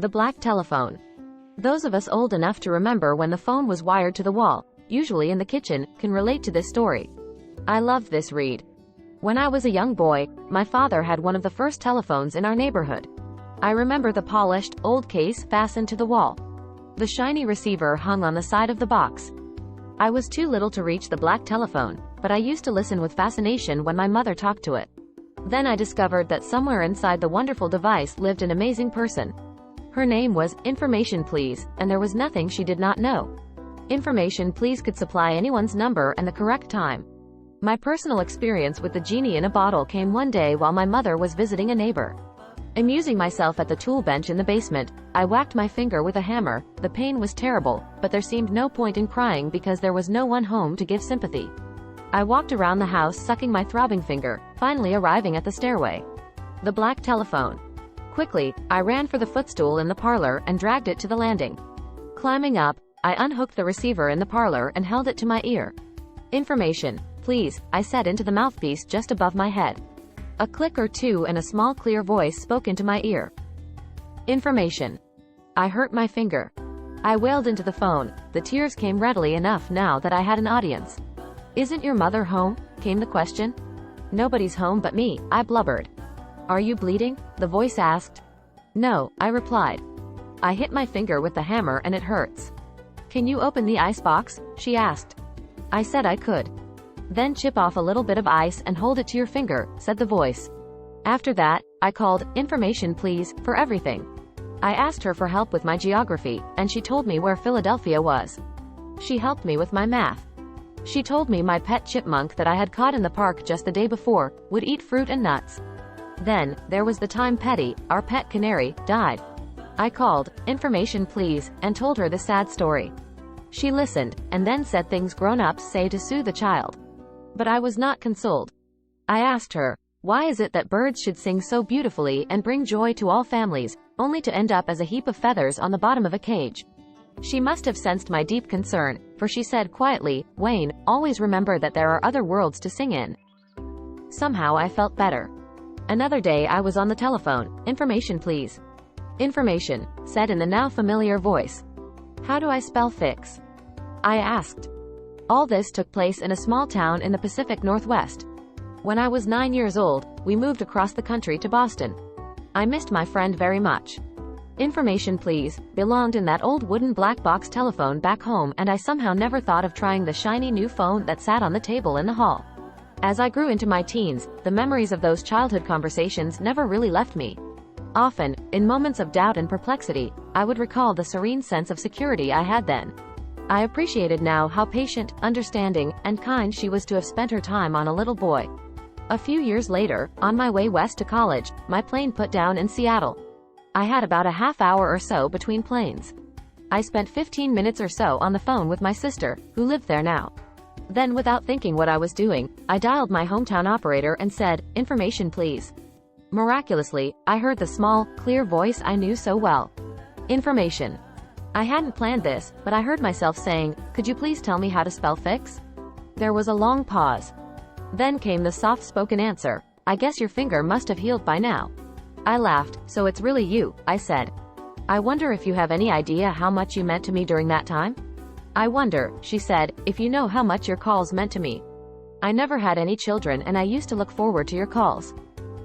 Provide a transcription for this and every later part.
The black telephone. Those of us old enough to remember when the phone was wired to the wall, usually in the kitchen, can relate to this story. I loved this read. When I was a young boy, my father had one of the first telephones in our neighborhood. I remember the polished, old case fastened to the wall. The shiny receiver hung on the side of the box. I was too little to reach the black telephone, but I used to listen with fascination when my mother talked to it. Then I discovered that somewhere inside the wonderful device lived an amazing person. Her name was Information Please, and there was nothing she did not know. Information Please could supply anyone's number and the correct time. My personal experience with the genie in a bottle came one day while my mother was visiting a neighbor. Amusing myself at the tool bench in the basement, I whacked my finger with a hammer. The pain was terrible, but there seemed no point in crying because there was no one home to give sympathy. I walked around the house sucking my throbbing finger, finally arriving at the stairway. The black telephone. Quickly, I ran for the footstool in the parlor and dragged it to the landing. Climbing up, I unhooked the receiver in the parlor and held it to my ear. Information, please, I said into the mouthpiece just above my head. A click or two and a small clear voice spoke into my ear. Information. I hurt my finger. I wailed into the phone. The tears came readily enough now that I had an audience. Isn't your mother home? Came the question. Nobody's home but me, I blubbered. Are you bleeding? The voice asked. No, I replied. I hit my finger with the hammer and it hurts. Can you open the ice box? She asked. I said I could. Then chip off a little bit of ice and hold it to your finger, said the voice. After that, I called, Information Please, for everything. I asked her for help with my geography, and she told me where Philadelphia was. She helped me with my math. She told me my pet chipmunk that I had caught in the park just the day before would eat fruit and nuts. Then, there was the time Petty, our pet canary, died. I called, Information Please, and told her the sad story. She listened, and then said things grown-ups say to soothe a child. But I was not consoled. I asked her, why is it that birds should sing so beautifully and bring joy to all families, only to end up as a heap of feathers on the bottom of a cage? She must have sensed my deep concern, for she said quietly, Wayne, always remember that there are other worlds to sing in. Somehow I felt better. Another day I was on the telephone. Information please. Information, said in the now familiar voice. How do I spell fix? I asked. All this took place in a small town in the Pacific Northwest. When I was 9 years old, we moved across the country to Boston. I missed my friend very much. Information Please belonged in that old wooden black box telephone back home, and I somehow never thought of trying the shiny new phone that sat on the table in the hall. As I grew into my teens, the memories of those childhood conversations never really left me. Often, in moments of doubt and perplexity, I would recall the serene sense of security I had then. I appreciated now how patient, understanding, and kind she was to have spent her time on a little boy. A few years later, on my way west to college, my plane put down in Seattle. I had about a half hour or so between planes. I spent 15 minutes or so on the phone with my sister, who lived there now. Then, without thinking what I was doing, I dialed my hometown operator and said, Information please. Miraculously, I heard the small, clear voice I knew so well. Information. I hadn't planned this, but I heard myself saying, could you please tell me how to spell fix? There was a long pause. Then came the soft-spoken answer, I guess your finger must have healed by now. I laughed. So it's really you, I said. I wonder if you have any idea how much you meant to me during that time? I wonder, she said, if you know how much your calls meant to me. I never had any children and I used to look forward to your calls.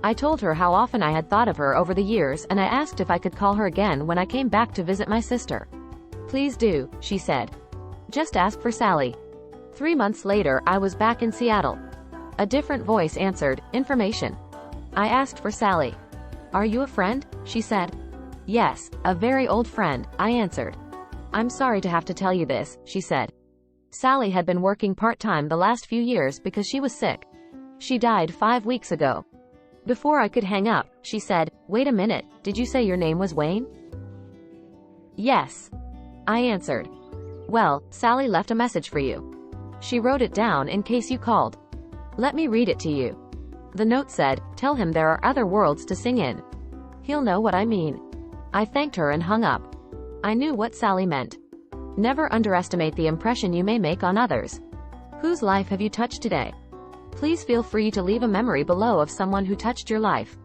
I told her how often I had thought of her over the years, and I asked if I could call her again when I came back to visit my sister. Please do, she said. Just ask for Sally. 3 months later, I was back in Seattle. A different voice answered, Information. I asked for Sally. Are you a friend? She said. Yes, a very old friend, I answered. I'm sorry to have to tell you this, she said. Sally had been working part-time the last few years because she was sick. She died 5 weeks ago. Before I could hang up, she said, wait a minute, did you say your name was Wayne? Yes. I answered. Well, Sally left a message for you. She wrote it down in case you called. Let me read it to you. The note said, tell him there are other worlds to sing in. He'll know what I mean. I thanked her and hung up. I knew what Sally meant. Never underestimate the impression you may make on others. Whose life have you touched today? Please feel free to leave a memory below of someone who touched your life.